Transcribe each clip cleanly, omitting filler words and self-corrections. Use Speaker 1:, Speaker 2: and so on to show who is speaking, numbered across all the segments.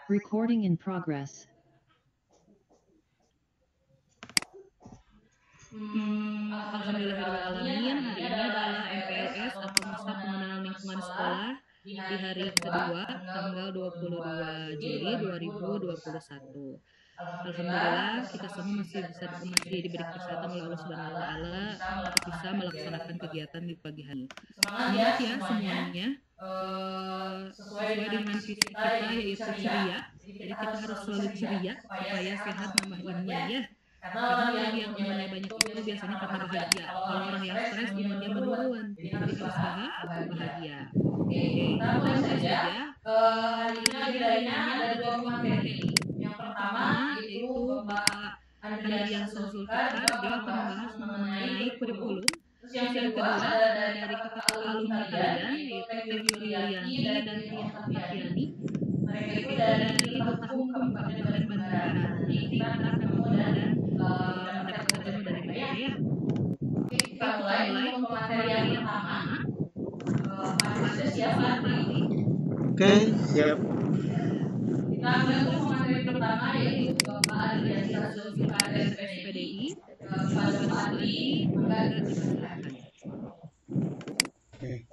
Speaker 1: Recording in progress.
Speaker 2: Alhamdulillahirrahmanirrahim. Hari ini adalah MPLS atau Masa Pengenalan Lingkungan Sekolah di hari kedua tanggal 22 Juli 2021. Alhamdulillah kita semua masih diberi kesehatan oleh Allah Subhanahu wa taala untuk bisa melaksanakan kegiatan di pagi hari. Semangat ya semuanya. Sesuai dengan visi kita yaitu ceria. Jadi kita harus selalu ceria supaya sehat nambah imun ya. Karena orang yang imunnya banyak itu biasanya karena bahagia. Kalau orang yang stres imunnya menurun. Jadi harus bahagia. Oke, kita mulai saja. Hari ini agendanya ada 2 materi. Yang pertama yaitu Bapak Andrian Sulfikar, dia akan membahas mengenai kurikulum. Terus yang kedua ada dari kakak alumni kalian yaitu Teh Yulianti dan Rian Afiani. Mereka itu dari Fakultas Hukum Kabupaten Bandung Barat. Jadi kita akan ketemu dan mendapatkan ilmu dari mereka ya. Oke, kita mulai untuk materi yang pertama. Pak siapa nanti?
Speaker 3: Oke, siap.
Speaker 2: Kita langsung ke materi pertama yaitu Bapak Andrian Sulfikar SPDI. Pada Pak Adi, maka dipersilakan.
Speaker 3: Oke.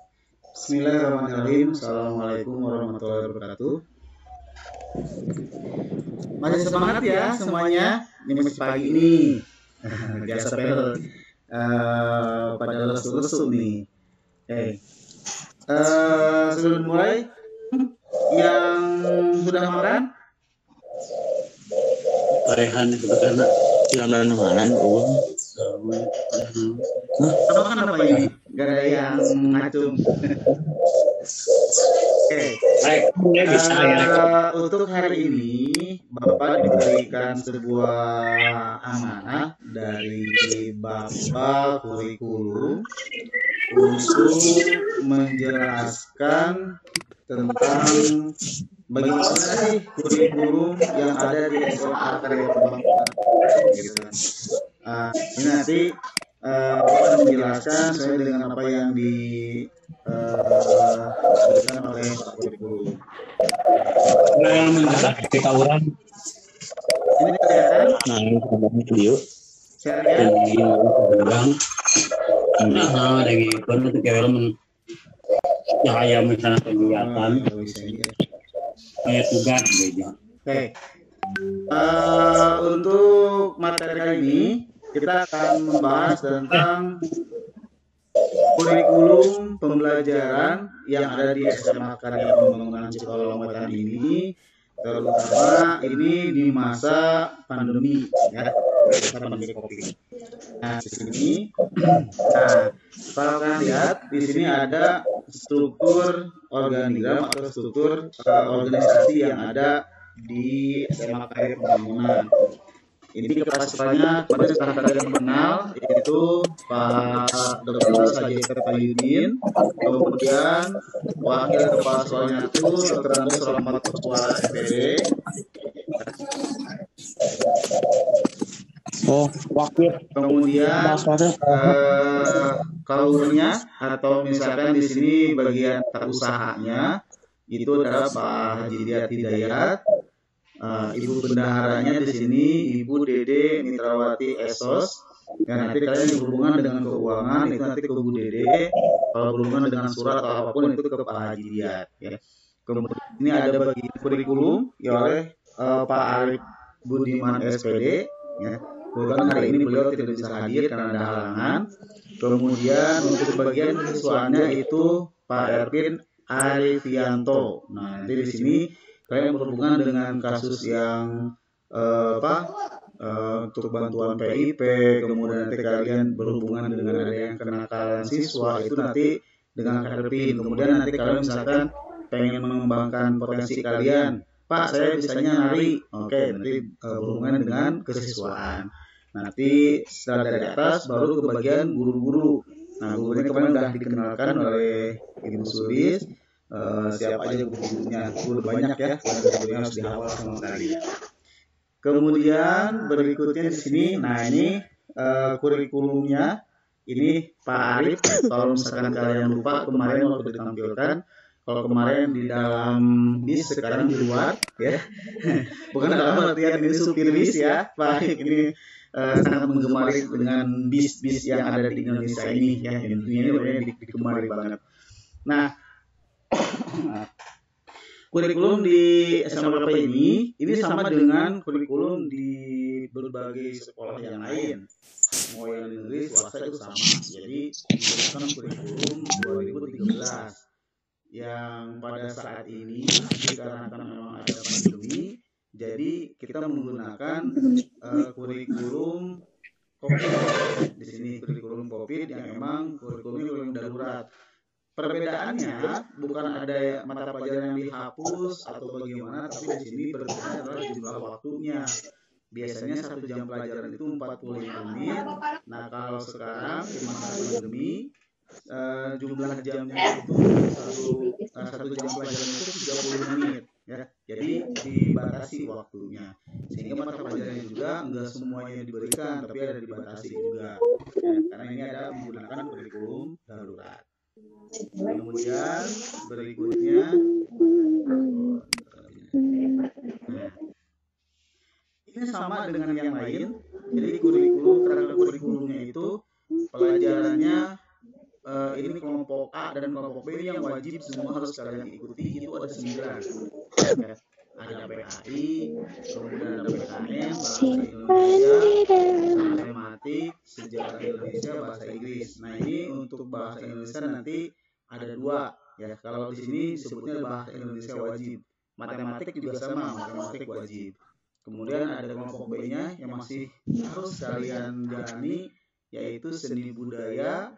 Speaker 3: Bismillahirrahmanirrahim. Assalamualaikum warahmatullahi wabarakatuh. Masih semangat ya semuanya. Ini masih pagi ini. Biasa pel. Pada lesu-lesu nih. Oke. Sebelum mulai, yang sudah makan?
Speaker 4: Parehan itu karena jalan malam uang.
Speaker 3: Makan apa ini? Gak ada yang ngacung. Oke. Untuk hari ini Bapak diberikan sebuah amanah dari Bapak kurikulum untuk menjelaskan tentang bagaimana sih kurikulum yang ada di SMA Karya Pembangunan gitu. Ini nanti akan menjelaskan sesuai dengan apa yang diberikan oleh Pak Kurikulum.
Speaker 4: Yang menjelaskan kita orang.
Speaker 3: Ini kelihatan?
Speaker 4: Nah, ini sebenarnya video.
Speaker 3: Saya lihat.
Speaker 4: Ini orang. Nah, dari kono itu kayak cahaya misalnya kegiatan. Kayak tugas gitu.
Speaker 3: Oke. Untuk materi kali ini kita akan membahas tentang kurikulum pembelajaran yang ada di SMA Karya Pembangunan Cikolong Wetan ini, terutama ini di masa pandemi ya, masa pandemi Covid. Nah, di sini, kalau kalian lihat di sini ada struktur organigram atau struktur organisasi yang ada di SMA Karya Pembangunan. Ini kepala pada sekarang kalian mengenal yaitu Pak Dr. Sajid Payudin, kemudian Wakil Kepala Sekolahnya itu Dr. Andes Rahmat Kepala SPD.
Speaker 4: Oh, wakil.
Speaker 3: Kemudian kaulnya atau misalkan di sini bagian usahanya itu adalah Pak Haji Diat Hidayat. Ibu bendaharanya di sini Ibu Dede Mitrawati Esos. Ya, nanti kalian yang berhubungan dengan keuangan itu nanti ke Bu Dede. Kalau berhubungan dengan surat atau apapun itu ke Pak Haji Diat. Ya. Kemudian ini ada bagian kurikulum ya oleh Pak Arif Budiman SPD. Ya. Kebetulan hari ini beliau tidak bisa hadir karena ada halangan. Kemudian untuk bagian kesiswaannya itu Pak Ervin Arifianto. Nah, nanti di sini kalian berhubungan dengan kasus yang untuk bantuan PIP, kemudian nanti kalian berhubungan dengan ada yang kenakalan siswa itu nanti dengan Ervin. Kemudian nanti kalian misalkan pengen mengembangkan potensi kalian, Pak saya bisanya nari, oke, nanti berhubungan dengan kesiswaan. Nanti setelah dari atas baru ke bagian guru-guru. Nah, gurunya kemarin sudah dikenalkan oleh Ibu Sulis. Siapa aja gurunya, guru banyak ya, gurunya harus dihafal sama kalian. Kemudian berikutnya di sini, nah ini kurikulumnya, ini Pak Arif. Kalau misalkan kalian lupa kemarin waktu ditampilkan, Kalau kemarin di dalam bis, sekarang di luar, ya. Bukan dalam artian ini supir bis ya, baik ini sangat menggemari dengan bis-bis yang ada di Indonesia ini ya. Intinya ini sebenarnya digemari banget. Nah, kurikulum di SMKP ini sama dengan kurikulum di berbagai sekolah yang lain. Mau yang negeri swasta itu sama. Jadi diberikan kurikulum 2013 yang pada saat ini dikarenakan memang ada pandemi, jadi kita menggunakan kurikulum COVID. Di sini kurikulum COVID yang memang kurikulum darurat. Perbedaannya bukan ada mata pelajaran yang dihapus atau bagaimana, tapi di sini perbedaannya adalah jumlah waktunya. Biasanya 1 jam pelajaran itu 45 menit. Nah, kalau sekarang di masa pandemi jumlah jamnya itu satu jam pelajaran itu 30 menit ya. Jadi dibatasi waktunya. Sehingga mata pelajarannya juga enggak semuanya diberikan, tapi ada dibatasi juga. Ya, karena ini ada menggunakan kurikulum darurat. Kemudian berikutnya ini sama dengan yang lain. Jadi kurikulumnya itu pelajarannya ini kelompok A dan kelompok B yang wajib semua harus kalian ikuti itu ada 9 ya. Ada PKI, kemudian ada PKN, bahasa Indonesia, matematik, sejarah Indonesia, bahasa Inggris. Nah, ini untuk bahasa Indonesia nanti ada 2 ya. Kalau di sini disebutnya bahasa Indonesia wajib. Matematik juga sama, matematik wajib. Kemudian ada kelompok B-nya yang masih harus kalian jalani, yaitu seni budaya,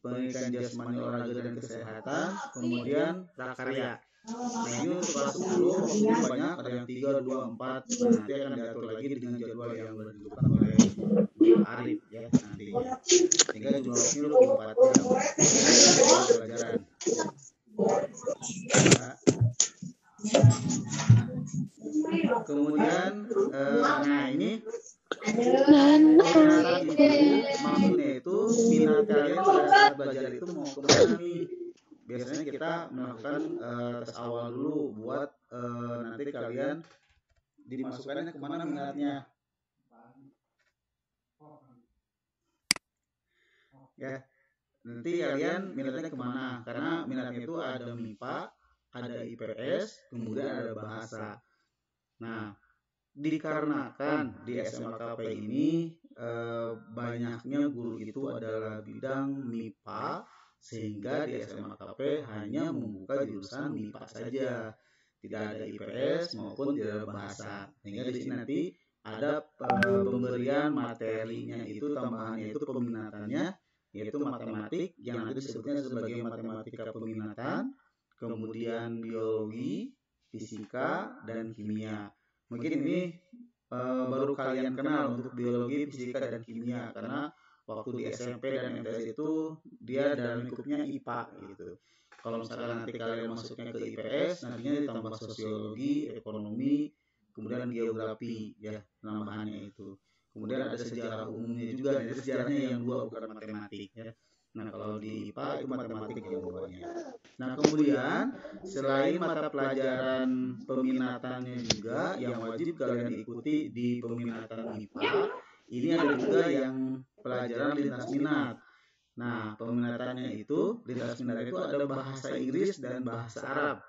Speaker 3: pendidikan jasmani, olahraga dan kesehatan, kemudian prakarya. Nah, ini untuk kelas 10 waktunya banyak, ada yang 3, 2, 4. Nanti akan diatur lagi dengan jadwal yang ditentukan oleh Arif ya nantinya. Sehingga jumlah waktunya lebih 4 jam pelajaran. Nah, kemudian nah ini peminatan itu maksudnya itu minat kalian pada saat belajar itu mau kemana nih. Biasanya kita melakukan tes awal dulu buat nanti kalian dimasukkannya kemana minatnya ya. Nanti kalian minatnya kemana, karena minatnya itu ada MIPA, ada IPS, kemudian ada bahasa. Nah, dikarenakan di SMKP ini banyaknya guru itu adalah bidang MIPA, sehingga di SMKP hanya membuka jurusan MIPA saja, tidak ada IPS maupun tidak ada bahasa. Sehingga di sini nanti ada pemberian materinya itu tambahannya itu peminatannya, yaitu matematik yang nanti disebutnya sebagai matematika peminatan, kemudian biologi, fisika, dan kimia. Mungkin ini baru kalian kenal untuk biologi, fisika, dan kimia, karena waktu di SMP dan MTS itu dia dalam lingkupnya IPA gitu. Kalau misalkan nanti kalian masuknya ke IPS, nantinya ditambah sosiologi, ekonomi, kemudian geografi ya nambahannya itu. Kemudian ada sejarah umumnya juga, jadi sejarahnya yang 2 bukan matematik ya. Nah, kalau di IPA itu matematik yang 2-nya. Nah, kemudian selain mata pelajaran peminatannya juga yang wajib kalian ikuti di peminatan IPA, ini ada juga yang pelajaran lintas minat. Nah, peminatannya itu lintas minat itu ada bahasa Inggris dan bahasa Arab.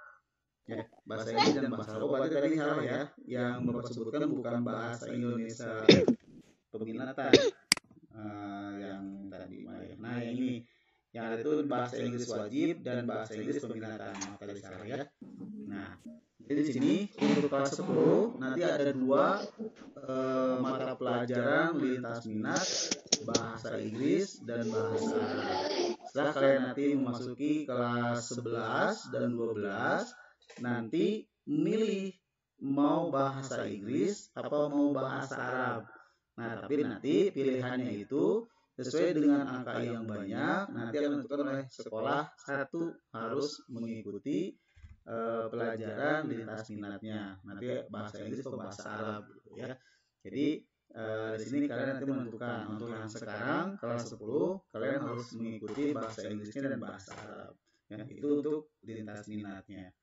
Speaker 3: Ya, bahasa Inggris dan bahasa Arab. Oh, berarti tadi salah ya. Yang Bapak sebutkan bukan bahasa Indonesia peminatan yang tadi. Nah, yang ini yang ada itu bahasa Inggris wajib dan bahasa Inggris peminatan. Tadi salah ya. Nah, jadi di sini untuk kelas 10 nanti ada 2 mata pelajaran lintas minat, bahasa Inggris dan bahasa Arab. Setelah kalian nanti memasuki kelas 11 dan 12, nanti milih mau bahasa Inggris atau mau bahasa Arab. Nah, tapi nanti pilihannya itu sesuai dengan angka yang banyak, nanti akan ditentukan oleh sekolah. Satu harus mengikuti pelajaran lintas minatnya, nanti bahasa Inggris atau bahasa Arab gitu ya. Jadi di sini kalian nanti menentukan. Untuk yang sekarang kelas 10 kalian harus mengikuti bahasa Inggrisnya dan bahasa Arab. Ya, itu untuk lintas minatnya.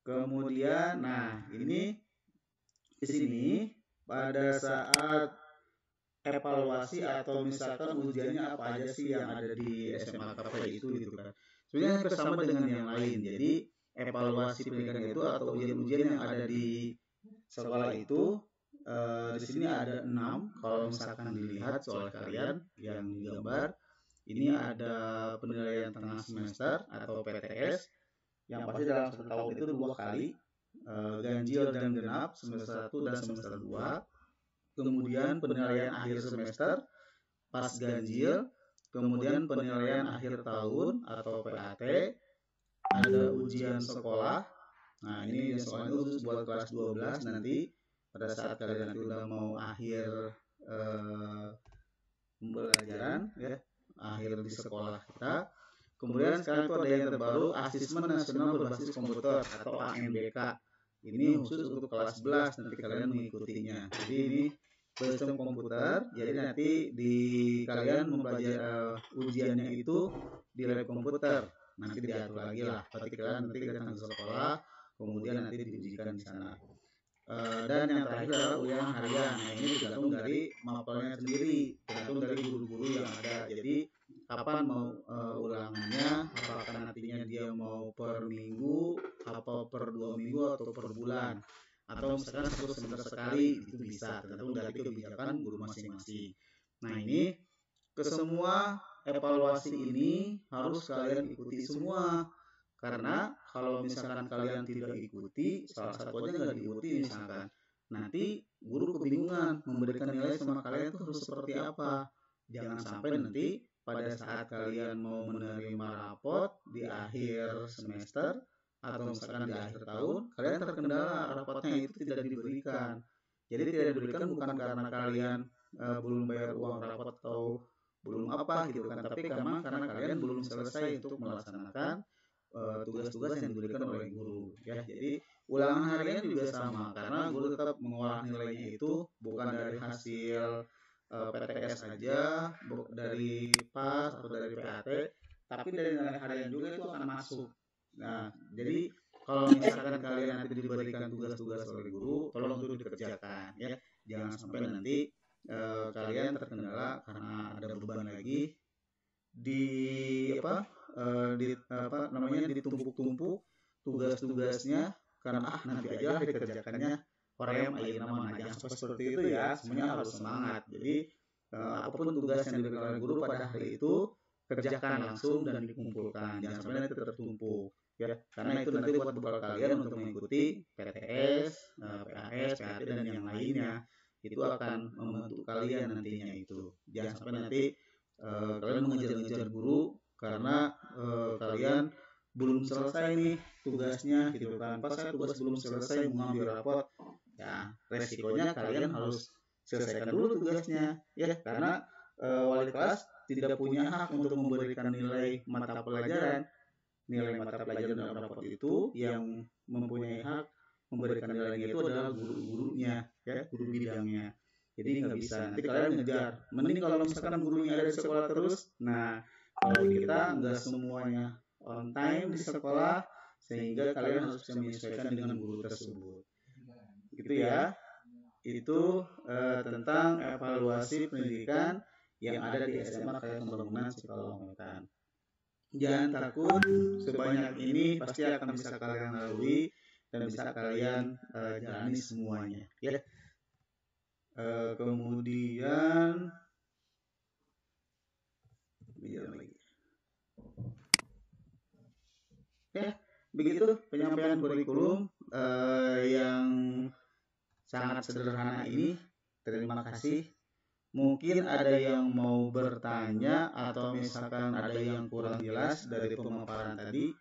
Speaker 3: Kemudian, nah ini di sini pada saat evaluasi atau misalkan ujiannya apa aja sih yang ada di SMA KP itu gitu kan. Sebenarnya sama dengan yang lain. Jadi evaluasi pendidikan itu atau ujian-ujian yang ada di sekolah itu di sini ada 6. Kalau misalkan dilihat soal kalian yang digambar, ini ada penilaian tengah semester atau PTS yang pasti dalam satu tahun itu 2 kali, ganjil dan genap semester 1 dan semester 2. Kemudian penilaian akhir semester pas ganjil, kemudian penilaian akhir tahun atau PAT, ada ujian sekolah. Nah ini soalnya khusus buat kelas 12 nanti pada saat kalian nanti udah mau akhir pembelajaran ya, akhir di sekolah kita. Kemudian sekarang itu ada yang terbaru, asesmen nasional berbasis komputer atau ANBK. Ini khusus untuk kelas 11 nanti kalian mengikutinya. Jadi ini sistem komputer, jadi nanti di kalian mempelajari ujiannya itu di lab komputer. Nanti diatur lagi lah. Berarti kalian nanti datang ke sekolah, kemudian nanti diujikan di sana. Dan yang terakhir adalah ulangan harian. Nah ini tergantung dari mapelnya sendiri, tergantung dari guru-guru yang ada. Jadi kapan mau ulangannya, apakah nantinya dia mau per minggu, apa per 2 minggu atau per bulan, atau misalkan satu semester sekali, itu bisa tergantung dari kebijakan guru masing-masing. Nah ini kesemua evaluasi ini harus kalian ikuti semua, karena kalau misalkan kalian tidak ikuti, salah satu aja nggak diikuti misalkan, nanti guru kebingungan memberikan nilai sama kalian itu harus seperti apa. Jangan sampai nanti pada saat kalian mau menerima rapot di akhir semester atau misalkan di akhir tahun, kalian terkendala rapotnya itu tidak diberikan. Jadi tidak diberikan bukan karena kalian belum bayar uang rapot atau belum apa gitu kan, tapi karena kalian belum selesai untuk melaksanakan tugas-tugas yang diberikan oleh guru ya. Jadi ulangan harian juga sama, karena guru tetap mengolah nilainya itu bukan dari hasil PTS saja, dari PAS atau dari PAT, tapi dari nilai harian juga itu akan masuk. Nah, jadi kalau misalkan kalian nanti diberikan tugas-tugas oleh guru, tolong itu dikerjakan ya. Jangan sampai nanti kalian terkendala karena ada beban lagi ditumpuk-tumpuk tugas-tugasnya, karena nanti aja dikerjakannya orang yang ayo nama jangan seperti itu ya. Semuanya harus semangat. Jadi apapun tugas yang diberikan oleh guru pada hari itu kerjakan langsung dan dikumpulkan, jangan sampai nanti tertumpuk ya, karena itu nanti buat bekal kalian untuk mengikuti PTS, PAS, PAT dan yang lainnya. Itu akan membantu kalian nantinya itu. Jangan sampai nanti kalian mengejar-ngejar guru karena kalian belum selesai nih tugasnya gitu kan. Pas saya tugas belum selesai mengambil rapot, ya resikonya kalian harus selesaikan dulu tugasnya ya, karena wali kelas tidak punya hak untuk memberikan nilai mata pelajaran. Nilai mata pelajaran dalam rapot itu yang mempunyai hak memberikan nilainya itu adalah guru-gurunya ya, guru bidangnya. Jadi nggak bisa nanti kalian ngejar. Mending kalau misalkan gurunya ada di sekolah terus. Nah kalau kita nggak semuanya on time di sekolah, sehingga kalian harus bisa menyesuaikan dengan guru tersebut gitu ya. Itu tentang evaluasi pendidikan yang ada di SMA Karya Pembangunan Cikalong Wetan. Jangan takut, sebanyak ini pasti akan bisa kalian lalui dan bisa kalian jalani semuanya ya. Kemudian ya, begitu penyampaian kurikulum yang sangat sederhana ini. Terima kasih. Mungkin ada yang mau bertanya atau misalkan ada yang kurang jelas dari pemaparan tadi,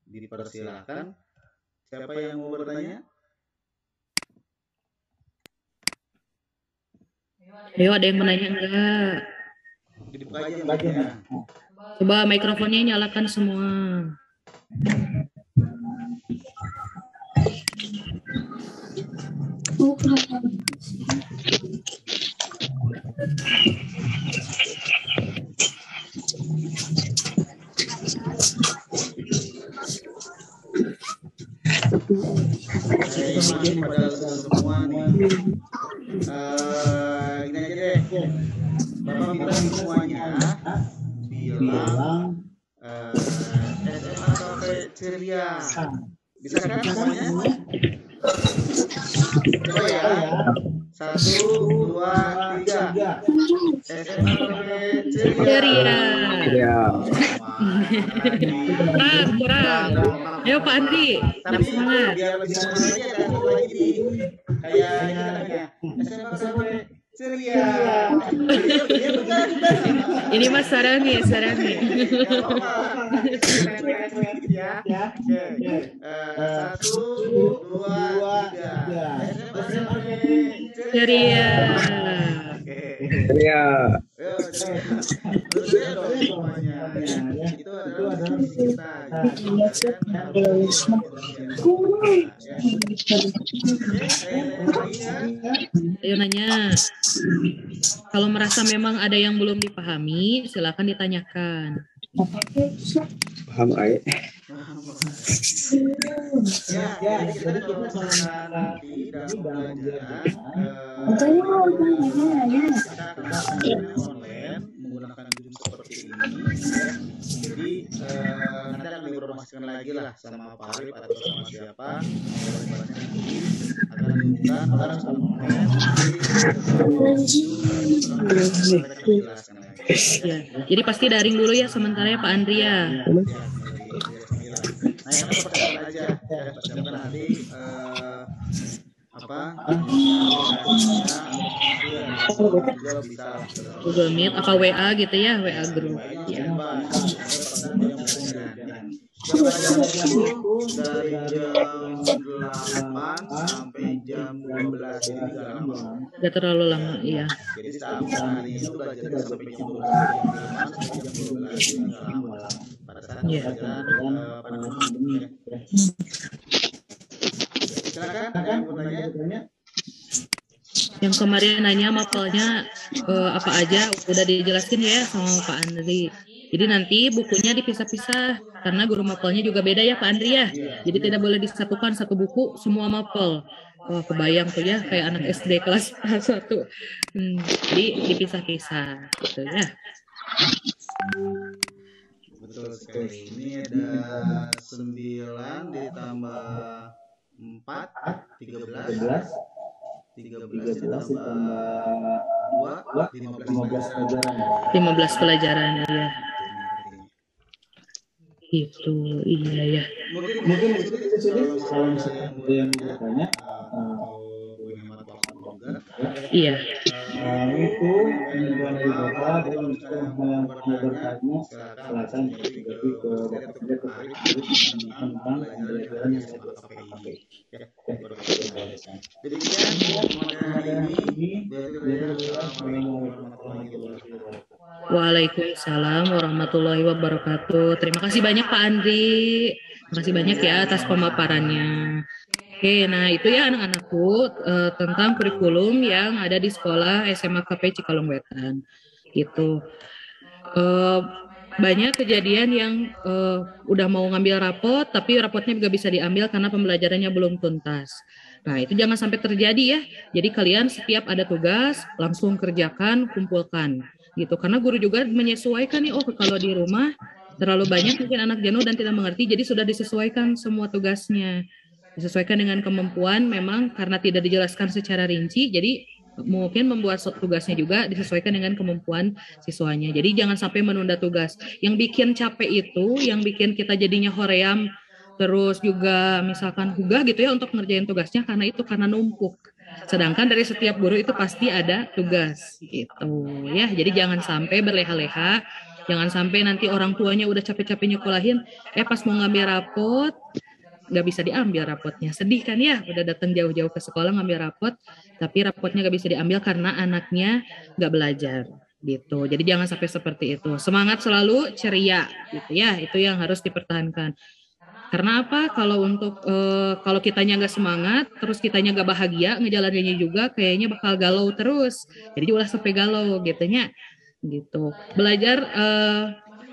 Speaker 3: dipersilakan. Siapa yang mau bertanya?
Speaker 2: Ayo, ada yang menanya enggak?
Speaker 3: Dibuka aja mic-nya.
Speaker 2: Coba mikrofonnya nyalakan semua.
Speaker 3: masih pada semua nih. Ini aja deh. Bapak minta semuanya bilang SMA sampai ceria. Bisa kan semuanya? Coba ya. 1, 2, 3. SMA sampai ceria.
Speaker 2: Kurang. Ayo Pak Andri, tetap semangat.
Speaker 3: Biar lebih semangat lagi ada satu lagi nih. Kayak SMA sampai ceria.
Speaker 2: Ini Mas Sarani.
Speaker 3: Ya. Oke. 1, 2, 3. SMA sampai
Speaker 2: Ceria.
Speaker 4: Ceria.
Speaker 3: Itu adalah visi kita.
Speaker 2: Ayo nanya. Kalau merasa memang ada yang belum dipahami, silakan ditanyakan.
Speaker 4: Paham ay.
Speaker 3: Ya, kita kalau misalkan nanti dalam pembelajaran kita akan online menggunakan Zoom seperti ini. Jadi nanti akan diinformasikan lagi lah sama Pak Arif atau sama siapa akan diumumkan harus online.
Speaker 2: Ya, jadi pasti daring dulu ya sementara ya Pak Andri ya.
Speaker 3: Nah, yang persiapan aja, persiapan nanti
Speaker 2: Google Meet apa WA gitu ya, WA group. Ya.
Speaker 3: Dari jam 8 sampai jam 12 ini gak lama.
Speaker 2: Gak terlalu lama, iya.
Speaker 3: Jadi setiap hari itu belajar sampai jam 12 sampai jam 12 ini gak lama. Pada saat pelajaran pada umumnya. Silakan, ada yang mau tanya?
Speaker 2: Yang kemarin nanya mapelnya apa aja udah dijelasin ya sama Pak Andri. Jadi nanti bukunya dipisah-pisah karena guru mapelnya juga beda ya Pak Andri ya. Jadi tidak boleh disatukan satu buku semua mapel. Oh, kebayang tuh ya kayak anak SD kelas 1. Jadi dipisah-pisah gitu ya.
Speaker 3: Betul sekali. Ini ada 9 ditambah 4, 13 ditambah 2,
Speaker 2: 15 pelajaran ya. Itu iya ya.
Speaker 3: Mungkin kalau misalnya yang bertanya
Speaker 2: iya.
Speaker 1: Itu penyembuhan dari Bapak dan yang mau bertanya silakan jadi ke tentang pembelajaran yang saya pakai.
Speaker 3: Demikian hari ini.
Speaker 2: Waalaikumsalam warahmatullahi wabarakatuh. Terima kasih banyak Pak Andri. Terima kasih banyak ya atas pemaparannya. Oke, nah itu ya anak-anakku tentang kurikulum yang ada di sekolah SMA KP Cikalongwetan. Gitu. Banyak kejadian yang udah mau ngambil rapot, tapi rapotnya juga bisa diambil karena pembelajarannya belum tuntas. Nah itu jangan sampai terjadi ya. Jadi kalian setiap ada tugas langsung kerjakan, kumpulkan. Gitu. Karena guru juga menyesuaikan nih, kalau di rumah terlalu banyak mungkin anak jenuh dan tidak mengerti, jadi sudah disesuaikan semua tugasnya. Disesuaikan dengan kemampuan memang karena tidak dijelaskan secara rinci, jadi mungkin membuat tugasnya juga disesuaikan dengan kemampuan siswanya. Jadi jangan sampai menunda tugas. Yang bikin capek itu, yang bikin kita jadinya hoream, terus juga misalkan hugah gitu ya untuk ngerjain tugasnya karena numpuk. Sedangkan dari setiap guru itu pasti ada tugas gitu ya. Jadi jangan sampai berleha-leha, jangan sampai nanti orang tuanya udah capek-capek nyekolahin, pas mau ngambil rapot nggak bisa diambil rapotnya. Sedih kan ya, udah datang jauh-jauh ke sekolah ngambil rapot, tapi rapotnya nggak bisa diambil karena anaknya nggak belajar gitu. Jadi jangan sampai seperti itu. Semangat selalu, ceria gitu ya, itu yang harus dipertahankan. Karena apa? Kalau untuk kalau kitanya nggak semangat, terus kitanya nggak bahagia, ngejalaninnya juga kayaknya bakal galau terus. Jadi ulah sampai galau gitunya. Gitu. Belajar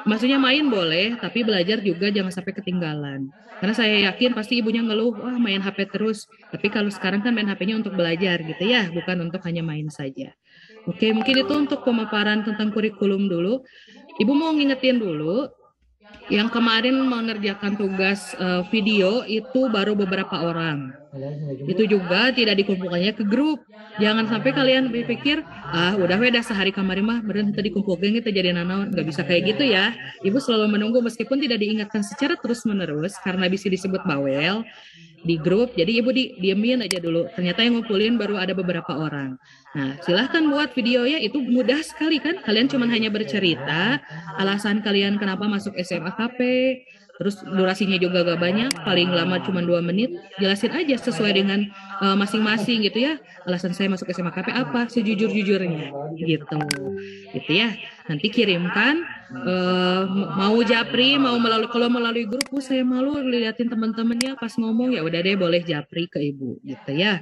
Speaker 2: maksudnya main boleh, tapi belajar juga jangan sampai ketinggalan. Karena saya yakin pasti ibunya ngeluh, wah main HP terus. Tapi kalau sekarang kan main HP-nya untuk belajar gitu ya, bukan untuk hanya main saja. Oke, mungkin itu untuk pemaparan tentang kurikulum dulu. Ibu mau ngingetin dulu, yang kemarin mengerjakan tugas video itu baru beberapa orang. Itu juga tidak dikumpulkannya ke grup. Jangan sampai kalian berpikir, udah beda sehari kemarin mah, beren tadi dikumpulkan kita jadi nanaon. Nggak bisa kayak gitu ya. Ibu selalu menunggu meskipun tidak diingatkan secara terus-menerus, karena bisa disebut bawel di grup, jadi ibu diemin aja dulu. Ternyata yang ngumpulin baru ada beberapa orang. Nah, silahkan buat videonya, itu mudah sekali kan. Kalian cuma hanya bercerita, alasan kalian kenapa masuk SMA KP, terus durasinya juga gak banyak, paling lama cuma 2 menit. Jelasin aja sesuai dengan masing-masing gitu ya. Alasan saya masuk SMA KP apa, sejujur-jujurnya gitu. Gitu ya. Nanti kirimkan mau japri, mau melalui, kalau melalui grup, saya malu liatin teman-temannya pas ngomong, ya udah deh boleh japri ke ibu gitu ya.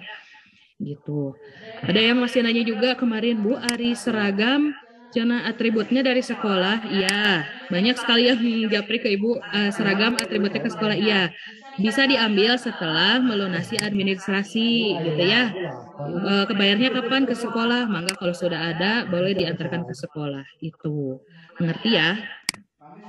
Speaker 2: Gitu. Ada yang masih nanya juga kemarin, Bu, Ari seragam zona atributnya dari sekolah? Iya, banyak sekali yang japri ke ibu, seragam atributnya ke sekolah. Iya, bisa diambil setelah melunasi administrasi gitu ya. Kebayarnya kapan ke sekolah? Mangga kalau sudah ada boleh diantarkan ke sekolah. Itu mengerti ya.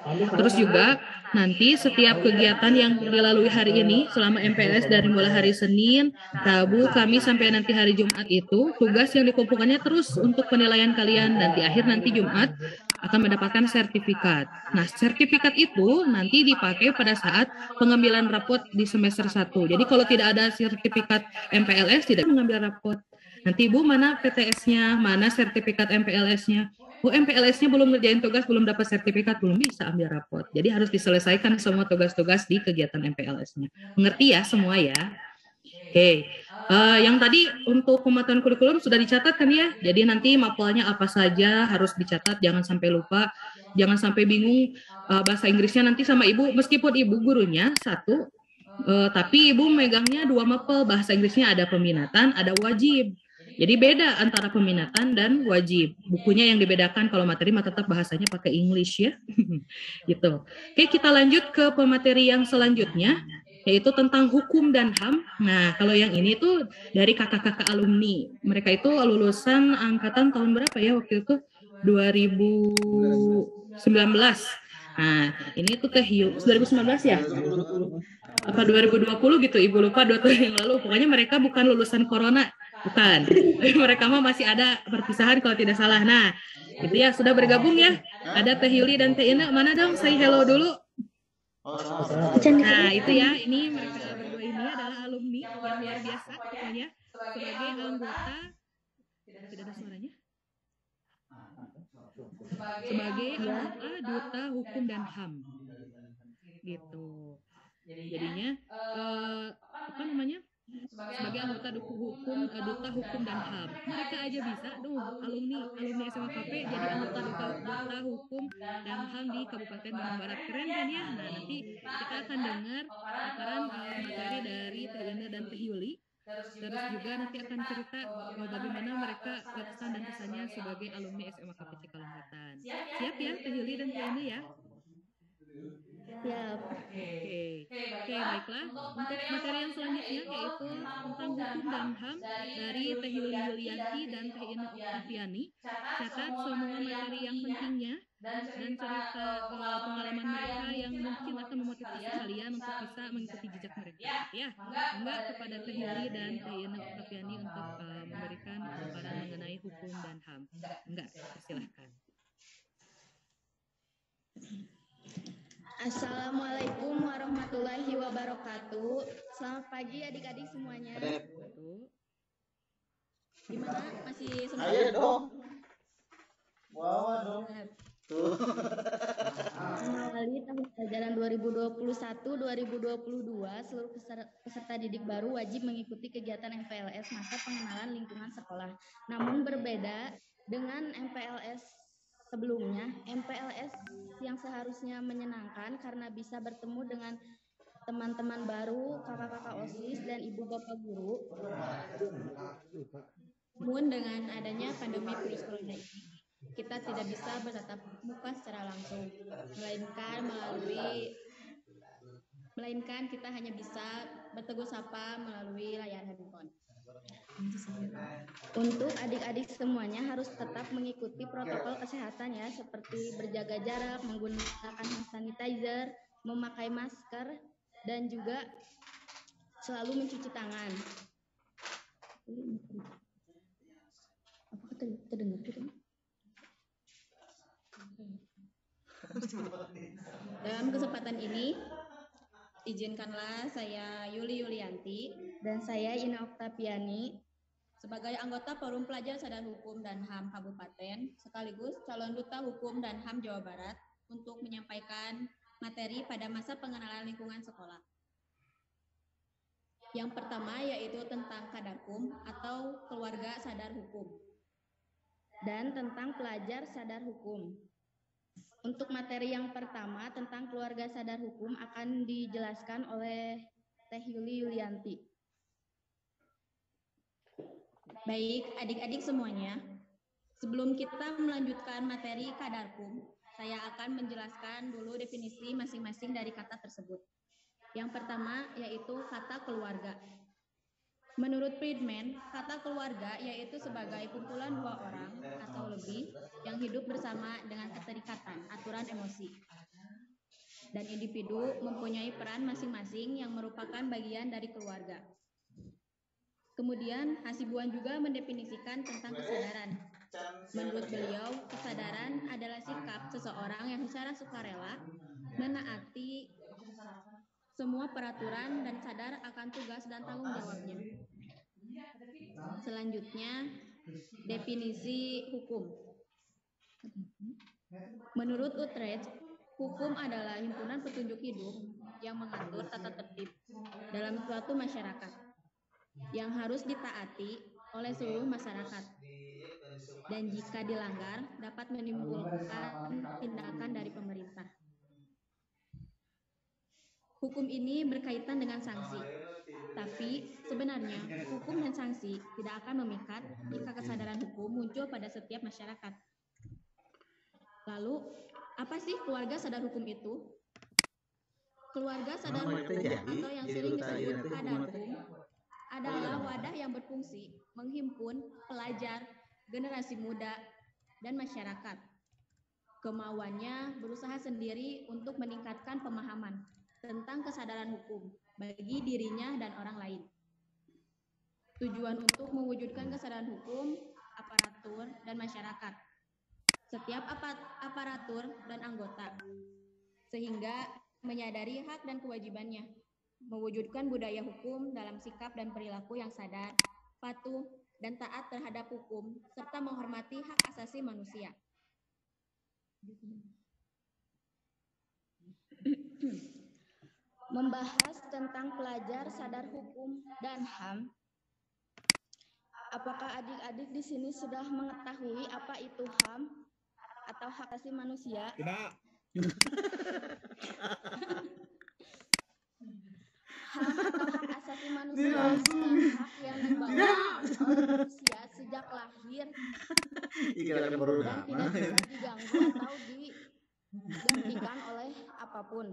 Speaker 2: Terus juga nanti setiap kegiatan yang dilalui hari ini selama MPLS dari mulai hari Senin, Rabu, Kamis sampai nanti hari Jumat itu tugas yang dikumpulkannya terus untuk penilaian kalian, dan di akhir nanti Jumat akan mendapatkan sertifikat. Nah, sertifikat itu nanti dipakai pada saat pengambilan rapot di semester 1. Jadi kalau tidak ada sertifikat MPLS tidak mengambil rapot. Nanti Ibu mana PTS-nya, mana sertifikat MPLS-nya. Bu, MPLS-nya belum ngerjain tugas, belum dapat sertifikat, belum bisa ambil rapot. Jadi harus diselesaikan semua tugas-tugas di kegiatan MPLS-nya. Mengerti ya semua ya? Oke, yang tadi untuk pemataan kurikulum sudah dicatat kan ya? Jadi nanti mapelnya apa saja harus dicatat, jangan sampai lupa, jangan sampai bingung bahasa Inggrisnya nanti sama ibu, meskipun ibu gurunya satu, tapi ibu megangnya 2 mapel, bahasa Inggrisnya ada peminatan, ada wajib. Jadi beda antara peminatan dan wajib. Bukunya yang dibedakan, kalau materi mah tetap bahasanya pakai English ya. Gitu. Oke, kita lanjut ke pemateri yang selanjutnya, yaitu tentang hukum dan HAM. Nah, kalau yang ini tuh dari kakak-kakak alumni. Mereka itu lulusan angkatan tahun berapa ya waktu itu? 2019. Nah, ini tuh Teh Yu, 2019 ya? Apa 2020 gitu, Ibu lupa 2 tahun yang lalu. Pokoknya mereka bukan lulusan corona. Bukan, mereka mah masih ada perpisahan kalau tidak salah. Nah, itu ya sudah bergabung ya. Ada Teh Yuli dan Teh Ina. Mana dong? Say hello dulu. Nah, itu ya. Ini mereka berdua ini adalah alumni yang luar biasa pokoknya. Sebagai anggota, tidak ada suaranya. Sebagai anggota Duta Hukum dan HAM. Gitu. Jadinya apa namanya? Sebagai anggota Duta Hukum dan HAM. Mereka aja bisa alumni SMA KP jadi anggota Duta Hukum dan HAM di Kabupaten Bandung Barat. Keren kan ya? Nah, nanti kita akan dengar paparan materi dari Teh Ina dan Teh Yuli. Terus juga nanti akan cerita bagaimana mereka kesan dan kesannya sebagai alumni SMA KP Cikalongwetan. Siap ya Teh Yuli dan Teh Ina ya?
Speaker 5: Siap.
Speaker 2: Oke, baiklah. Untuk materi yang selanjutnya yaitu tentang hukum dan HAM dari Teh Yuli Yulianti dan Teh Ina Oktaviani. Catat semua materi yang pentingnya dan cerita pengalaman mereka yang mungkin akan memotivasi kalian untuk bisa mengikuti jejak mereka. Ya, enggak kepada Teh Yuli dan Teh Ina Oktaviani untuk memberikan paparan mengenai hukum dan HAM. Enggak, persilahkan.
Speaker 5: Assalamualaikum warahmatullahi wabarakatuh. Selamat pagi adik-adik semuanya. Gimana? Masih sempat?
Speaker 3: Ayo dong. Bawa dong.
Speaker 5: Mengawali tahun ajaran 2021-2022, seluruh peserta didik baru wajib mengikuti kegiatan MPLS masa pengenalan lingkungan sekolah. Namun berbeda dengan MPLS sebelumnya, MPLS yang seharusnya menyenangkan karena bisa bertemu dengan teman-teman baru, kakak-kakak OSIS, dan ibu bapak guru. Namun dengan adanya pandemi virus corona ini, kita tidak bisa bertatap muka secara langsung, melainkan kita hanya bisa bertegur sapa melalui layar handphone. Untuk adik-adik semuanya harus tetap mengikuti protokol kesehatan ya, seperti berjaga jarak, menggunakan hand sanitizer, memakai masker, dan juga selalu mencuci tangan. Apakah terdengar gitu? Dalam kesempatan ini, izinkanlah saya Yuli Yulianti dan saya Ina Oktaviani sebagai anggota Forum Pelajar Sadar Hukum dan HAM Kabupaten sekaligus calon duta Hukum dan HAM Jawa Barat untuk menyampaikan materi pada masa pengenalan lingkungan sekolah. Yang pertama yaitu tentang Kadarkum atau keluarga sadar hukum dan tentang pelajar sadar hukum. Untuk materi yang pertama tentang keluarga sadar hukum akan dijelaskan oleh Teh Yuli Yulianti. Baik, adik-adik semuanya, sebelum kita melanjutkan materi Kadarkum, saya akan menjelaskan dulu definisi masing-masing dari kata tersebut. Yang pertama yaitu kata keluarga. Menurut Friedman, kata keluarga yaitu sebagai kumpulan dua orang atau lebih yang hidup bersama dengan keterikatan aturan emosi. Dan individu mempunyai peran masing-masing yang merupakan bagian dari keluarga. Kemudian, Hasibuan juga mendefinisikan tentang kesadaran. Menurut beliau, kesadaran adalah sikap seseorang yang secara sukarela menaati semua peraturan dan sadar akan tugas dan tanggung jawabnya. Selanjutnya, definisi hukum. Menurut Utrecht, hukum adalah himpunan petunjuk hidup yang mengatur tata tertib dalam suatu masyarakat yang harus ditaati oleh seluruh masyarakat, dan jika dilanggar dapat menimbulkan tindakan dari pemerintah. Hukum ini berkaitan dengan sanksi, tapi sebenarnya hukum dan sanksi tidak akan memikat jika kesadaran hukum muncul pada setiap masyarakat. Lalu, apa sih keluarga sadar hukum itu? Keluarga sadar hukum atau yang sering disebut Kadarkum adalah wadah yang berfungsi menghimpun pelajar, generasi muda, dan masyarakat. Kemauannya berusaha sendiri untuk meningkatkan pemahaman tentang kesadaran hukum bagi dirinya dan orang lain. Tujuan untuk mewujudkan kesadaran hukum, aparatur, dan masyarakat. Setiap aparatur dan anggota, sehingga menyadari hak dan kewajibannya, mewujudkan budaya hukum dalam sikap dan perilaku yang sadar, patuh, dan taat terhadap hukum, serta menghormati hak asasi manusia. Membahas tentang pelajar sadar hukum dan HAM. Apakah adik-adik di sini sudah mengetahui apa itu HAM atau hak asasi manusia?
Speaker 3: Tidak.
Speaker 5: HAM atau hak asasi manusia adalah hak yang dibawa oleh manusia sejak lahir dan tidak bisa diganggu atau digantikan oleh apapun.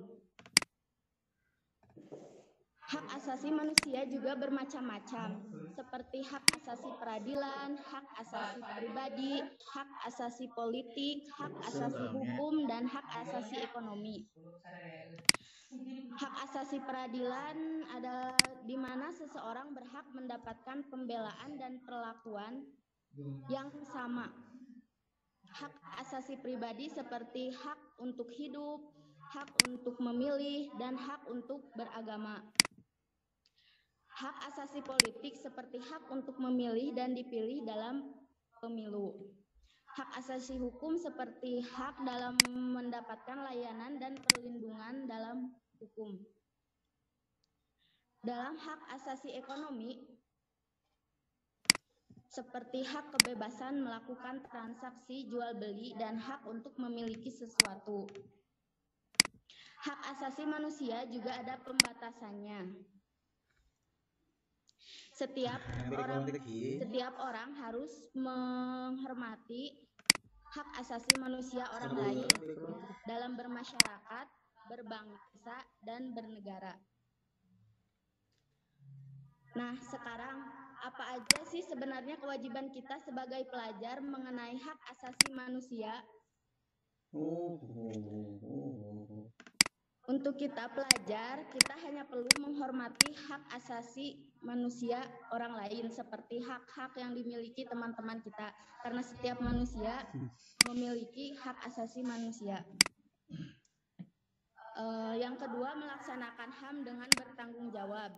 Speaker 5: Hak asasi manusia juga bermacam-macam, seperti hak asasi peradilan, hak asasi pribadi, hak asasi politik, hak asasi hukum, dan hak asasi ekonomi. Hak asasi peradilan adalah di mana seseorang berhak mendapatkan pembelaan dan perlakuan yang sama. Hak asasi pribadi seperti hak untuk hidup, hak untuk memilih, dan hak untuk beragama. Hak asasi politik seperti hak untuk memilih dan dipilih dalam pemilu. Hak asasi hukum seperti hak dalam mendapatkan layanan dan perlindungan dalam hukum. Dalam hak asasi ekonomi, seperti hak kebebasan melakukan transaksi jual beli dan hak untuk memiliki sesuatu. Hak asasi manusia juga ada pembatasannya. Setiap orang harus menghormati hak asasi manusia orang lain dalam bermasyarakat, berbangsa, dan bernegara. Nah, sekarang apa aja sih sebenarnya kewajiban kita sebagai pelajar mengenai hak asasi manusia? Untuk kita pelajar, kita hanya perlu menghormati hak asasi manusia orang lain seperti hak-hak yang dimiliki teman-teman kita. Karena setiap manusia memiliki hak asasi manusia. Yang kedua, melaksanakan HAM dengan bertanggung jawab.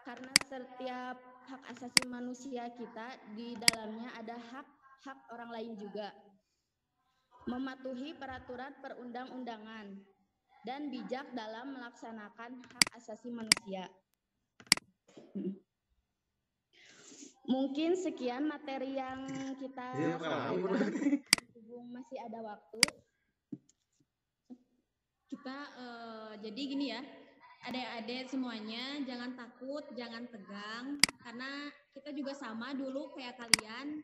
Speaker 5: Karena setiap hak asasi manusia kita di dalamnya ada hak-hak orang lain juga. Mematuhi peraturan perundang-undangan dan bijak dalam melaksanakan hak asasi manusia. Mungkin sekian materi yang kita sampaikan. Masih ada waktu.
Speaker 6: Kita jadi gini ya, adik-adik semuanya jangan takut, jangan tegang, karena kita juga sama dulu kayak kalian.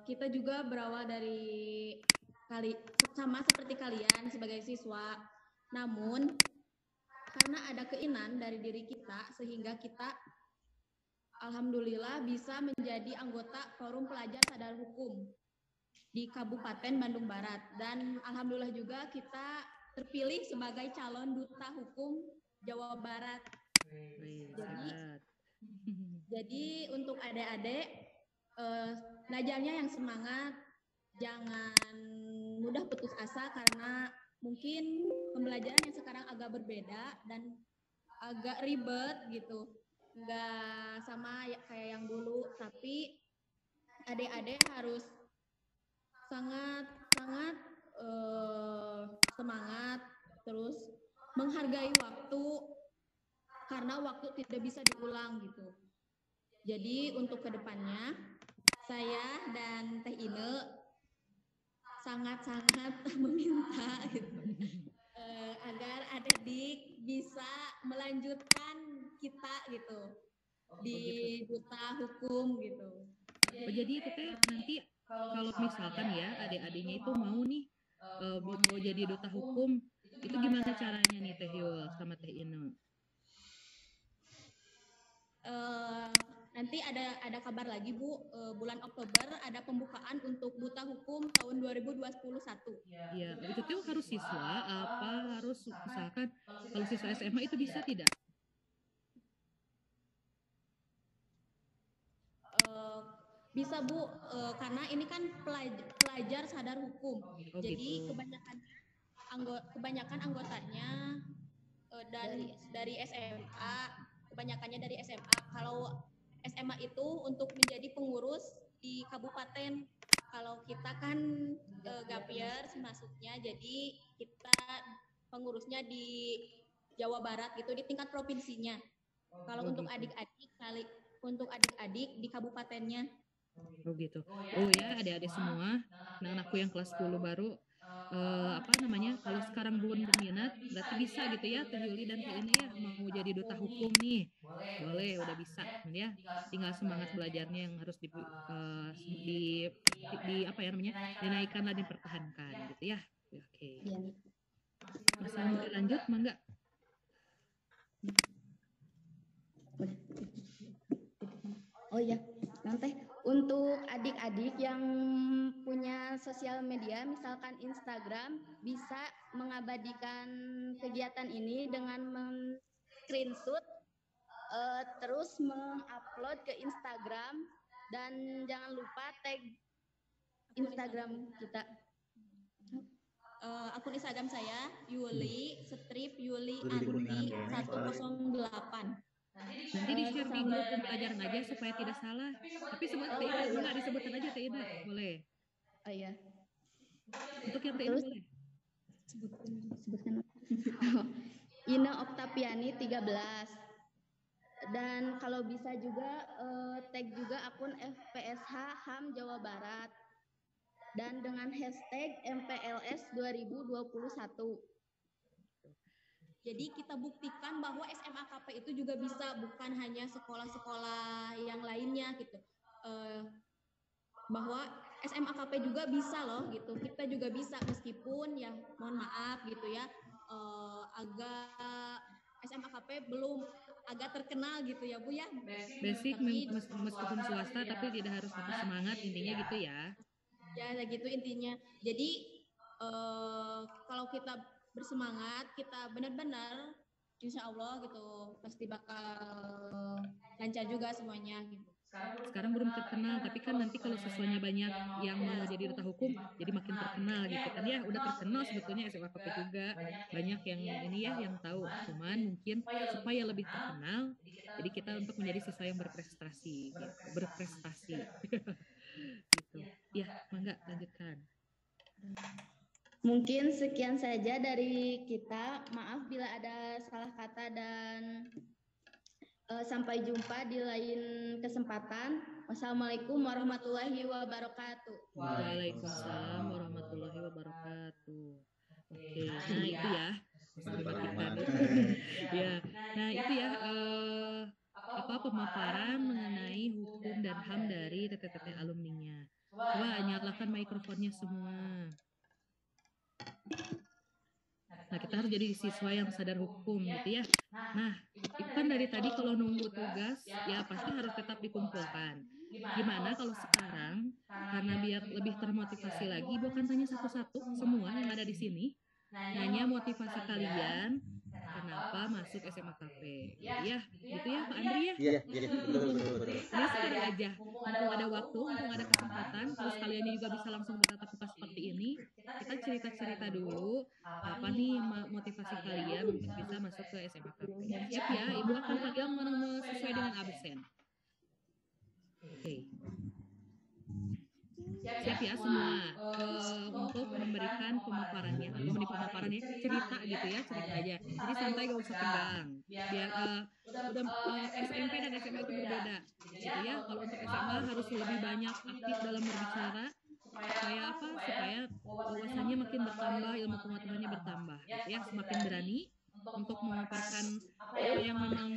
Speaker 6: Kita juga berawal dari sama seperti kalian sebagai siswa. Namun karena ada keinginan dari diri kita sehingga kita alhamdulillah bisa menjadi anggota Forum Pelajar Sadar Hukum di Kabupaten Bandung Barat, dan alhamdulillah juga kita terpilih sebagai calon duta hukum Jawa Barat. Jadi untuk adik-adik belajarnya yang semangat, jangan mudah putus asa karena mungkin pembelajaran yang sekarang agak berbeda dan agak ribet gitu, nggak sama kayak yang dulu, tapi adik-adik harus sangat semangat, terus menghargai waktu karena waktu tidak bisa diulang gitu. Jadi untuk kedepannya saya dan Teh Ine sangat-sangat meminta gitu, agar adik-adik bisa melanjutkan kita gitu di duta hukum gitu.
Speaker 2: Jadi itu Teh nanti kalau misalkan ya adik-adiknya itu mau nih mau jadi duta hukum, itu gimana caranya nih Teh Yul sama Teh Ine?
Speaker 6: Nanti ada kabar lagi Bu, bulan Oktober ada pembukaan untuk duta hukum tahun 2021.
Speaker 2: Iya, itu tuh harus siswa apa harus misalkan kalau siswa SMA itu bisa tidak?
Speaker 6: Bisa Bu, karena ini kan pelajar sadar hukum. Jadi
Speaker 2: gitu.
Speaker 6: kebanyakan anggotanya dari SMA, kebanyakannya dari SMA. Kalau SMA itu untuk menjadi pengurus di kabupaten. Kalau kita kan gap year masuknya, jadi kita pengurusnya di Jawa Barat gitu, di tingkat provinsinya. Kalau untuk adik-adik di kabupatennya.
Speaker 2: Oh gitu. Oh ya adik-adik semua, anak-anakku yang kelas 10 baru, kalau sekarang belum berminat, berarti bisa gitu ya Teh Yuli dan Teh Ine ya mau jadi duta hukum nih. Boleh, udah bisa ya. Tinggal semangat belajarnya yang harus dinaikkan dan dipertahankan gitu ya. Oke. Masih lanjut, mangga.
Speaker 5: Oh ya, nanti untuk adik-adik yang punya sosial media, misalkan Instagram, bisa mengabadikan kegiatan ini dengan men-screenshot, terus mengupload ke Instagram, dan jangan lupa tag Instagram kita.
Speaker 6: Akun Instagram saya Yuli_Yuli_Anti108.
Speaker 2: Nanti di-share di grup pembelajaran aja supaya tidak salah. Tapi sebut Teh Ine, enggak disebutin aja Teh Ine, boleh.
Speaker 5: Oh iya.
Speaker 2: Untuk yang Teh Ine boleh.
Speaker 5: Sebutkan. Ine Oktaviani 13. Dan kalau bisa juga tag juga akun FPSH HAM Jawa Barat. Dan dengan hashtag MPLS 2021.
Speaker 6: Jadi kita buktikan bahwa SMA KP itu juga bisa, bukan hanya sekolah-sekolah yang lainnya gitu. bahwa SMAKP juga bisa loh gitu. Kita juga bisa meskipun ya mohon maaf gitu ya agak SMAKP belum agak terkenal gitu ya Bu ya.
Speaker 2: Basic
Speaker 6: Tapi
Speaker 2: meskipun swasta tapi tidak harus patah semangat intinya gitu ya.
Speaker 6: Ya gitu intinya. Jadi kalau kita bersemangat, kita benar-benar insya Allah gitu pasti bakal lancar juga semuanya gitu.
Speaker 2: Sekarang belum terkenal, tapi kan nanti kalau siswanya banyak yang mau jadi duta hukum, jadi makin terkenal gitu kan ya. Udah terkenal sebetulnya SMAKP juga, banyak yang ini ya yang tahu. Cuman mungkin supaya lebih terkenal, jadi kita untuk menjadi siswa yang berprestasi, gitu. Berprestasi. Gitu. Ya, mangga lanjutkan.
Speaker 5: Mungkin sekian saja dari kita. Maaf bila ada salah kata dan sampai jumpa di lain kesempatan. Wassalamualaikum warahmatullahi wabarakatuh.
Speaker 2: Waalaikumsalam warahmatullahi wabarakatuh. Oke, nah itu ya. Ya, nah itu ya apa pemaparan mengenai hukum dan HAM dari TTT alumninya. Coba nyalakan mikrofonnya semua. Nah, kita harus jadi siswa yang sadar hukum gitu ya. Nah, itu kan dari tadi kalau nunggu tugas, ya pasti harus tetap dikumpulkan. Gimana kalau sekarang, karena biar lebih termotivasi lagi, Ibu akan tanya satu-satu semua yang ada di sini. Nanya motivasi kalian, kenapa masuk SMAKP. Ya, gitu ya Pak Andri ya?
Speaker 3: Iya, betul.
Speaker 2: Ini sekarang aja, mumpung ada waktu, mumpung ada kesempatan, terus kalian juga bisa langsung bertatap muka seperti ini, kita cerita-cerita dulu, apa nih motivasi kalian untuk bisa masuk ke SMAKP. Siap ya, Ibu akan panggil sesuai dengan absen. Oke. Siap ya semua untuk memberikan pemaparannya, atau di pemaparannya cerita gitu ya, cerita aja. Jadi santai, gak usah tegang. Biar udah SMP dan SMA itu berbeda gitu ya. Kalau untuk SMA harus lebih banyak aktif dalam berbicara supaya apa? Supaya wawasannya makin bertambah, ilmu pengetahuannya bertambah gitu ya. Semakin berani untuk memaparkan apa yang memang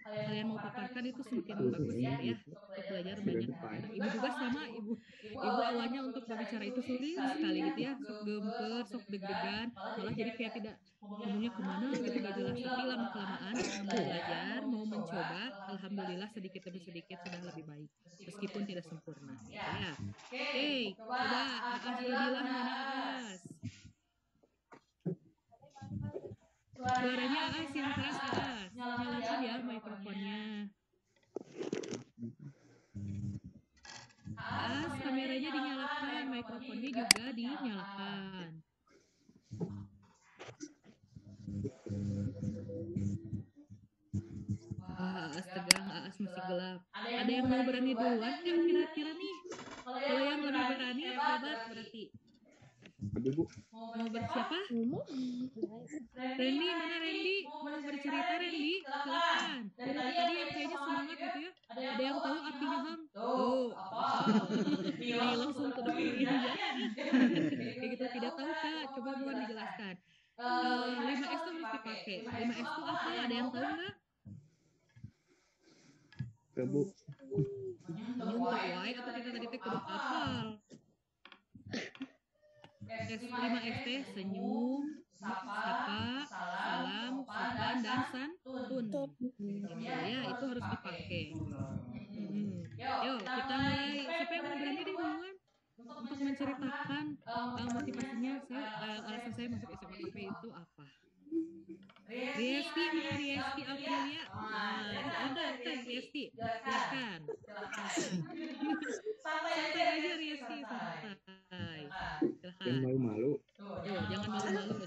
Speaker 2: kalian mau paparkan itu semakin bagus gitu ya, untuk belajar banyak. Ibu juga sama, ibu awalnya untuk berbicara itu sulit sekali gitu ya, sok gemper, sok deg-degan, malah jadi kayak tidak ngomongnya kemana gitu, gak jelas. Tapi lama kelamaan mau belajar, mau mencoba, alhamdulillah sedikit demi sedikit sudah lebih baik meskipun tidak sempurna gitu ya. Oke, coba Aas Fadilah, mana Aas? Suaranya Aas yang keras, Aas. Nyalakan ya mikrofonnya. Aas, kameranya dinyalakan, mikrofonnya juga dinyalakan. Wah, Aas tegang, Aas masih gelap. Ada yang mau berani duluan nggak kira-kira nih? Kalau yang lebih berani hebat berarti. Mau bersiapa? Randy, mana Randy? Mau bercerita Randy? Silakan. Dari tadi yang kayaknya semangat gitu ya. Ada yang tahu artinya HAM? Tuh. Nih langsung ke depan ini ya. Kayak gitu, tidak tahu Kak. Coba bukan dijelaskan. 5S itu harus dipakai. 5S itu apa? Ada yang tahu nggak?
Speaker 4: Bu.
Speaker 2: Senyum terwai atau kita tadi kudu hafal? 5ST senyum, sapa, salam, sopan, dan santun. Gitu ya, itu harus dipakai. Yuk, kita mulai. Siapa yang mau berani deh duluan untuk menceritakan motivasinya alasan saya masuk SMAKP itu apa? Riesti, mana Riesti Aprilia? Ada Riesti, silakan. Santai aja Riesti, santai.
Speaker 4: Jangan malu-malu.
Speaker 2: Jangan malu-malu.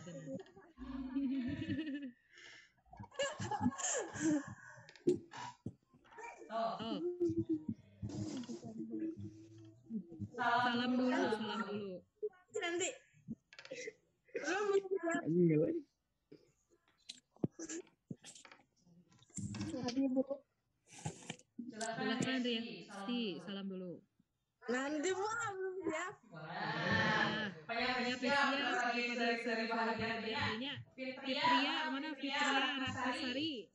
Speaker 2: Salam dulu.
Speaker 7: Nanti.
Speaker 2: Silakan Riesti, salam dulu.
Speaker 7: Nanti belum ya.
Speaker 2: Punya Pesia daripada seri-serinya. Fitria, mana Fitria Ratnasari?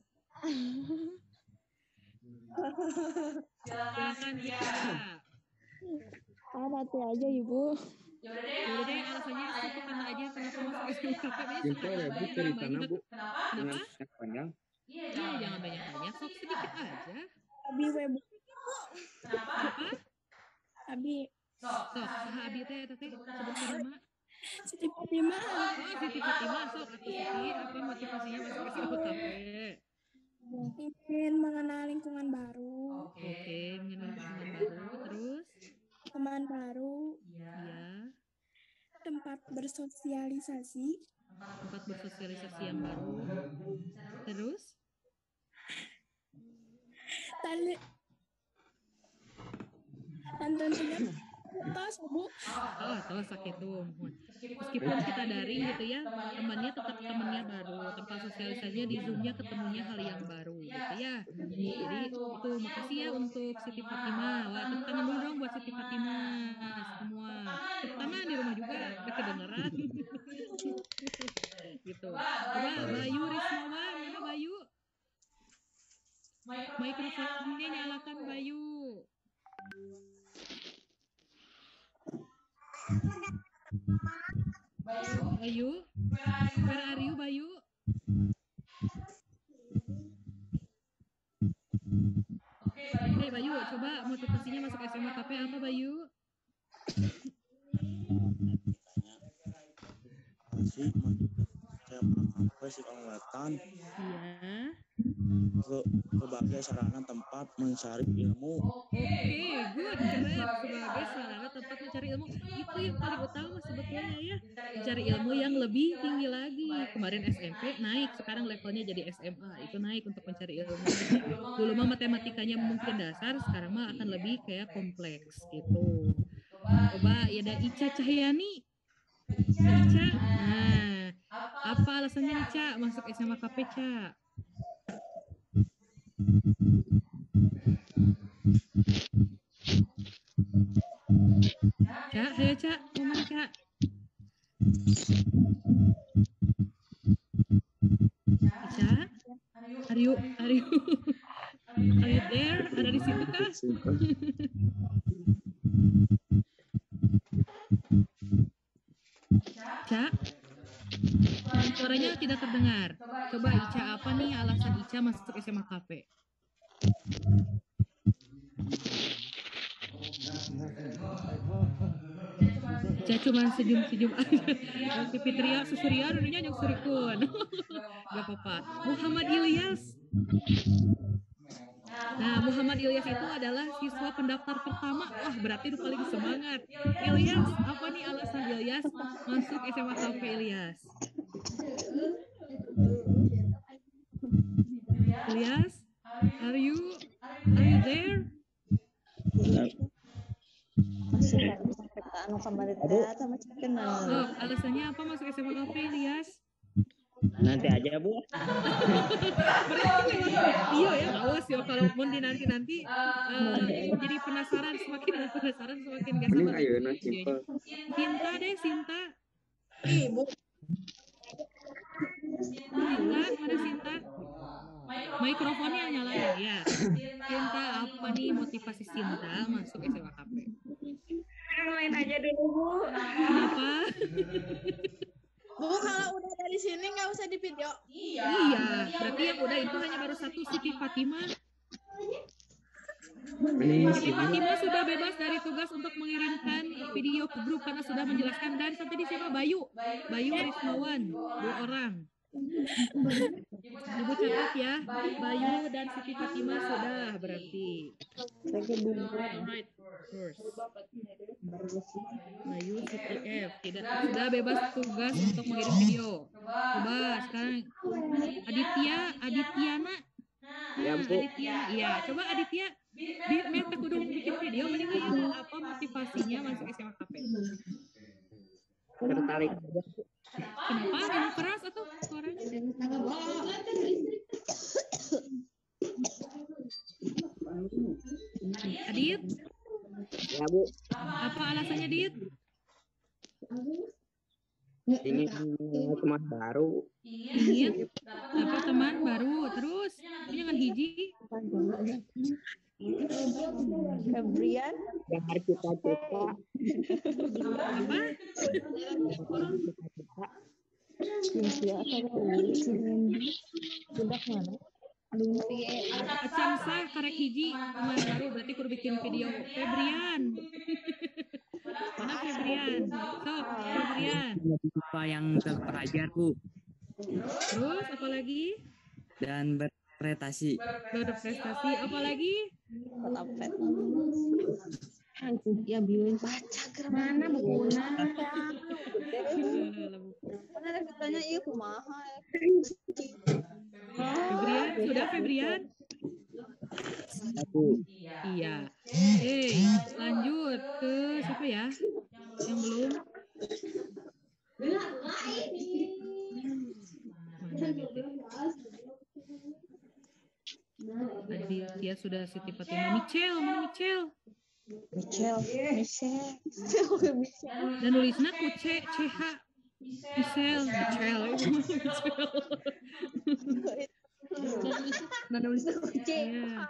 Speaker 2: Silakan Fitria.
Speaker 7: nanti aja Ibu.
Speaker 2: Ya udah deh, alasannya satu kata aja kenapa masuk SMKP.
Speaker 8: Simpel ya Bu, ceritanya Bu.
Speaker 2: Kenapa?
Speaker 8: Panjang.
Speaker 2: Iya, jangan banyak-banyak, sok sedikit aja.
Speaker 7: Abi web.
Speaker 2: Apa?
Speaker 7: Abi.
Speaker 2: Sok, Abi teh sebutkan nama.
Speaker 7: Siti Fatimah.
Speaker 2: Oh, Siti Fatimah, sok atuh Siti, apa motivasinya masuk SMKP?
Speaker 7: Ingin mengenal lingkungan baru.
Speaker 2: Oke, mengenal lingkungan baru, terus
Speaker 7: Teman baru.
Speaker 2: ya,
Speaker 7: Tempat bersosialisasi.
Speaker 2: yang baru, terus
Speaker 7: dan tentunya tos Bu.
Speaker 2: Tos itu. Meskipun kita daring gitu ya, temannya tetap temannya baru. Tempat sosialisasinya di Zoom-nya ketemunya hal yang baru gitu ya. Jadi itu makasih ya untuk Siti Fatimah. Wah, tepuk tangan dulu dong buat Siti Fatimah semua. Tepuk tangan di rumah juga, udah kedengeran. Gitu. Coba Bayu Rismawa, mana Bayu? Mikrofonnya nyalakan Bayu. Bayu, where are you Bayu? Oke Bayu, coba motivasinya masuk SMKP apa Bayu?
Speaker 4: SMKP Sikalingwetan.
Speaker 2: Iya.
Speaker 4: Sebagai sarana tempat mencari ilmu.
Speaker 2: Oke, good, keren. Sebagai sarana tempat mencari ilmu, itu yang paling utama sebetulnya ya. Mencari ilmu yang lebih tinggi lagi. Kemarin SMP naik, sekarang levelnya jadi SMA. Itu naik untuk mencari ilmu. Dulu mah matematikanya mungkin dasar, sekarang mah akan lebih kayak kompleks gitu. Coba ya ada Ica Cahyani. Ica, nah, apa alasannya Ica masuk SMA KP Ca? Cak, ayo Cak, ngomong Cak. Cak, are you there? Ada di situ kah? Cak, suaranya tidak terdengar. Coba Ica, apa nih alasan Ica masuk SMA KP? Ica cuma senyum-senyum aja. Yang Fitria Susurya dulunya yang surikun. Gak apa-apa. Muhammad Ilyas. Nah, Muhammad Ilyas itu adalah siswa pendaftar pertama. Wah, berarti itu paling semangat. Ilyas, apa nih alasan Ilyas masuk SMA KP Ilyas? Ilyas, are you there? Oh, alasannya apa masuk SMA KP Ilyas?
Speaker 4: Nanti aja Bu.
Speaker 2: Iya ya, awas ya kalau mau nanti jadi penasaran semakin gak sabar.
Speaker 8: Ayo simpel.
Speaker 2: Sinta deh, Sinta.
Speaker 7: Ibu.
Speaker 2: Sinta, mana Sinta? Mikrofonnya nyala ya. Sinta, apa nih motivasi Sinta masuk SMA KP?
Speaker 7: Yang lain aja dulu Bu.
Speaker 2: Kenapa?
Speaker 7: Bu, kalau udah dari sini nggak usah di video.
Speaker 2: Iya, berarti yang udah itu hanya baru satu Siti Fatimah. Siti Fatimah sudah bebas dari tugas untuk mengirimkan video ke grup karena sudah menjelaskan, dan sampai di siapa Bayu Rismawan, 2 orang. Ibu catat ya, Bayu dan Siti Fatimah sudah berarti. Alright, first. Bayu Siti tidak sudah bebas tugas untuk mengirim video. Coba sekarang Adityana.
Speaker 4: Ya, Bu.
Speaker 2: Aditya, iya. Coba Aditya, minta kudu bikin video mending ieu apa motivasinya masuk SMA KP?
Speaker 4: Tertarik.
Speaker 2: Kenapa? Yang keras atau suaranya? Adit?
Speaker 4: Ya Bu.
Speaker 2: Apa alasannya Adit?
Speaker 4: Ingin teman baru.
Speaker 2: Ingin dapat teman baru. Terus jangan hiji.
Speaker 7: Febrian.
Speaker 8: Gambar cita-cita.
Speaker 2: Apa?
Speaker 7: Lucia budak mana?
Speaker 2: Acan sah karek hiji teman baru berarti kudu bikin video. Febrian. Mana Febrian? Sok, Febrian.
Speaker 9: Apa yang terpelajar, Bu?
Speaker 2: Terus apa lagi?
Speaker 9: Dan berprestasi.
Speaker 2: Berprestasi apa lagi?
Speaker 7: Ya bilang baca ke mana bukunya? Mana katanya iya kumaha.
Speaker 2: Febrian, sudah Febrian? Iya. Lanjut ke siapa ya? Yang belum? Mana gitu? Tadi dia sudah Siti Fatimah. Michelle, mana Michelle?
Speaker 7: Michelle.
Speaker 2: Dan nulisnya ku CH. Michelle.
Speaker 7: Nah nulisnya ku C.
Speaker 2: Iya.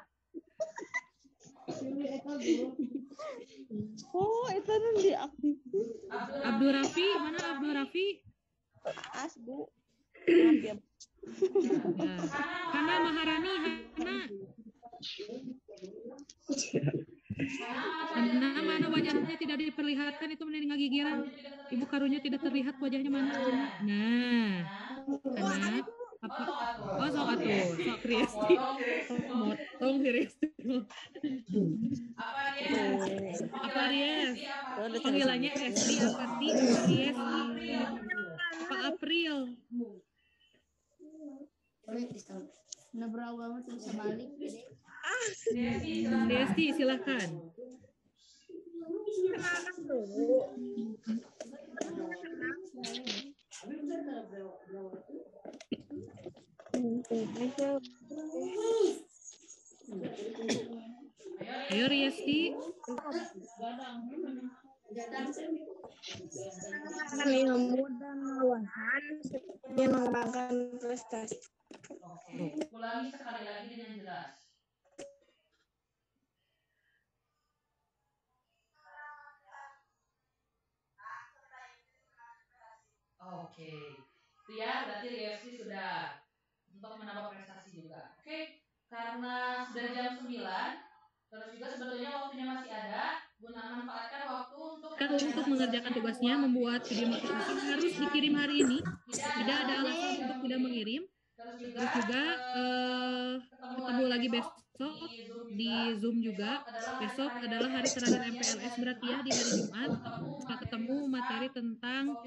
Speaker 7: Oh, itu kan diaktif.
Speaker 2: Abdul Rafi, mana Abdul Rafi?
Speaker 7: As, Bu.
Speaker 2: Ya. Hana Maharani, Hana mana wajahnya tidak diperlihatkan, itu mending ngagigiran. Ibu karunya tidak terlihat wajahnya mana. Nah, Hana apa? Oh, sok atuh, sok Kristi. Motong si Kristi. Apa Ries? Panggilannya Esti apa sih? Ries apa April?
Speaker 5: Udah berapa tuh bisa balik.
Speaker 2: Desti, silahkan. Ayo Riesti.
Speaker 7: Ilmu dan wawasan yang mengembangkan prestasi.
Speaker 10: Ulangi sekali lagi dengan jelas. Oke, itu ya berarti Riesti sudah untuk menambah prestasi juga. Oke, karena sudah jam 9, terus juga sebetulnya waktunya masih ada, guna manfaatkan waktu untuk
Speaker 2: mengerjakan tugasnya membuat video motivasi harus dikirim hari ini. Tidak ada alasan untuk tidak mengirim. Terus juga ketemu lagi besok di Zoom juga. Besok adalah hari terakhir MPLS berarti ya, di hari Jumat. Kita ketemu materi tentang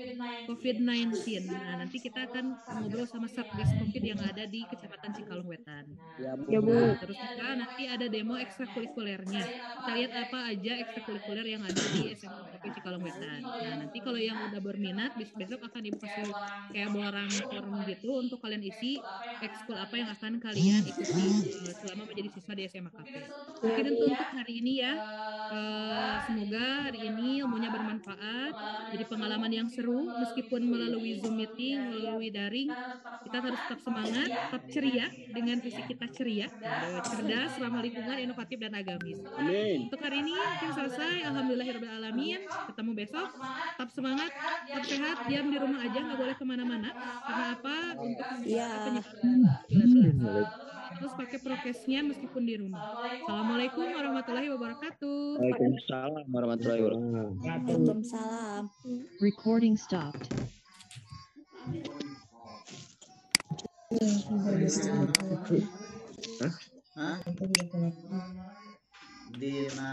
Speaker 2: COVID-19. Nah, nanti kita akan ngobrol sama Satgas COVID yang ada di Kecamatan Cikalong Wetan.
Speaker 8: Ya, Bu.
Speaker 2: Terus juga nanti ada demo ekstrakurikulernya. Kita lihat apa aja ekstrakurikuler yang ada di SMKP Cikalong Wetan. Nah, nanti kalau yang udah berminat, besok akan Ibu kasih kayak borang form gitu untuk kalian isi ekskul apa yang akan kalian ikuti selama menjadi siswa di SMKP. Mungkin untuk hari ini ya, semoga hari ini ilmunya bermanfaat, jadi pengalaman yang seru meskipun melalui Zoom meeting, melalui daring. Kita harus tetap semangat, tetap ceria dengan visi kita ceria, cerdas, ramah lingkungan, inovatif dan agamis.
Speaker 8: Amin.
Speaker 2: Untuk hari ini mungkin selesai. Alhamdulillahirobbilalamin. Ketemu besok. Tetap semangat, tetap sehat, diam di rumah aja, nggak boleh kemana-mana. Karena apa? Untuk penyebaran COVID-19. Terus pakai prokesnya meskipun di rumah. Assalamualaikum warahmatullahi wabarakatuh.
Speaker 4: Waalaikumsalam warahmatullahi wabarakatuh.
Speaker 7: Waalaikumsalam.
Speaker 11: Recording stopped.
Speaker 3: Hah? Dina